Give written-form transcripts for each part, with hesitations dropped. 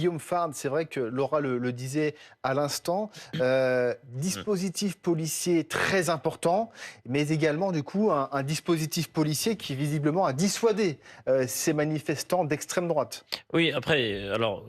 Guillaume Farn, c'est vrai que Laura le disait à l'instant, Mmh. dispositif policier très important, mais également du coup un dispositif policier qui visiblement a dissuadé ces manifestants d'extrême droite. Oui, après, alors,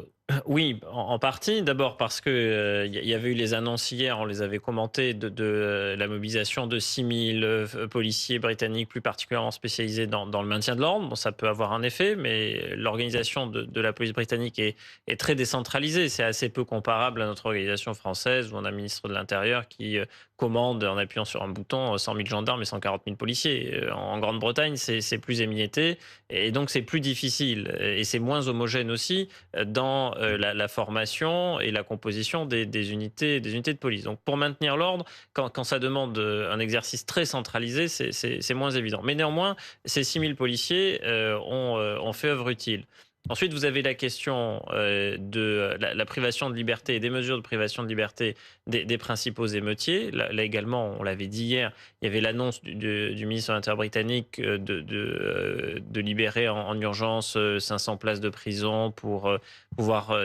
oui, en partie. D'abord parce que, il y avait eu les annonces hier, on les avait commentées de la mobilisation de 6 000 policiers britanniques, plus particulièrement spécialisés dans le maintien de l'ordre. Bon, ça peut avoir un effet, mais l'organisation de la police britannique est très décentralisée. C'est assez peu comparable à notre organisation française, où on a un ministre de l'Intérieur qui, commande en appuyant sur un bouton, 100 000 gendarmes et 140 000 policiers. En Grande-Bretagne, c'est plus émietté et donc c'est plus difficile et c'est moins homogène aussi dans la formation et la composition des unités de police. Donc pour maintenir l'ordre, quand ça demande un exercice très centralisé, c'est moins évident. Mais néanmoins, ces 6 000 policiers ont fait œuvre utile. Ensuite, vous avez la question de la privation de liberté et des mesures de privation de liberté des principaux émeutiers. Là également, on l'avait dit hier, il y avait l'annonce du ministre de l'Intérieur britannique de libérer en urgence 500 places de prison pour pouvoir,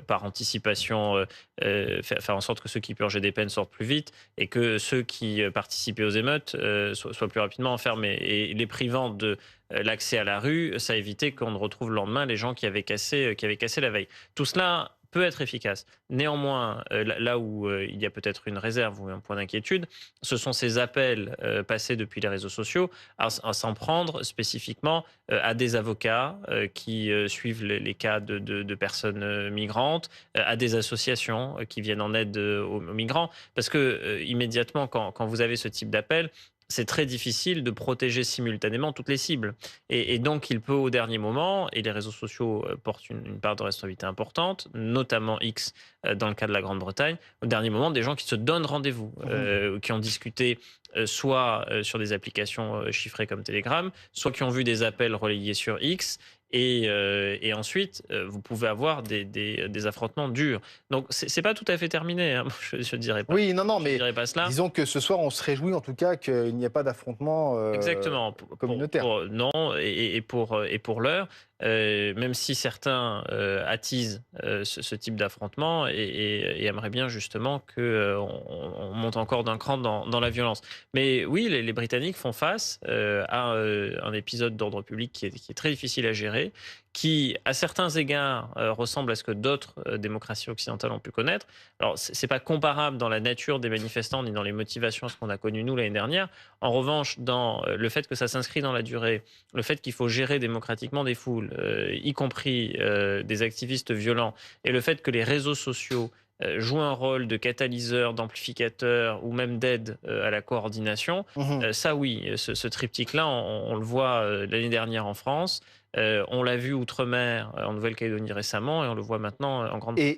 par anticipation, faire en sorte que ceux qui purgeaient des peines sortent plus vite et que ceux qui participaient aux émeutes soient plus rapidement enfermés. Et les privant de l'accès à la rue, ça a évité qu'on ne retrouve le lendemain les gens qui avaient cassé la veille. Tout cela peut être efficace. Néanmoins, là où il y a peut-être une réserve ou un point d'inquiétude, ce sont ces appels passés depuis les réseaux sociaux à s'en prendre spécifiquement à des avocats qui suivent les cas de personnes migrantes, à des associations qui viennent en aide aux migrants. Parce que immédiatement, quand vous avez ce type d'appel, c'est très difficile de protéger simultanément toutes les cibles. Et donc, il peut au dernier moment, et les réseaux sociaux portent une part de responsabilité importante, notamment X dans le cas de la Grande-Bretagne, au dernier moment, des gens qui se donnent rendez-vous, Mmh. qui ont discuté soit sur des applications chiffrées comme Telegram, soit qui ont vu des appels relayés sur X. Et ensuite, vous pouvez avoir des affrontements durs. Donc, c'est pas tout à fait terminé, hein. Je dirais pas, Oui, non, non, je mais dirais pas cela. disons que ce soir, on se réjouit en tout cas qu'il n'y ait pas d'affrontement Exactement, communautaire. non et pour l'heure, même si certains, attisent, ce type d'affrontement et aimeraient bien justement que, on monte encore d'un cran dans la violence. Mais oui, les Britanniques font face, à, un épisode d'ordre public qui est très difficile à gérer, qui, à certains égards, ressemble à ce que d'autres, démocraties occidentales ont pu connaître. Alors c'est pas comparable dans la nature des manifestants ni dans les motivations à ce qu'on a connu nous l'année dernière. En revanche, dans le fait que ça s'inscrit dans la durée, le fait qu'il faut gérer démocratiquement des foules, y compris des activistes violents, et le fait que les réseaux sociaux jouent un rôle de catalyseur, d'amplificateur ou même d'aide à la coordination, Mmh. ça oui, ce triptyque-là, on le voit l'année dernière en France, on l'a vu outre-mer, en Nouvelle-Calédonie récemment, et on le voit maintenant en Grande-Bretagne. Et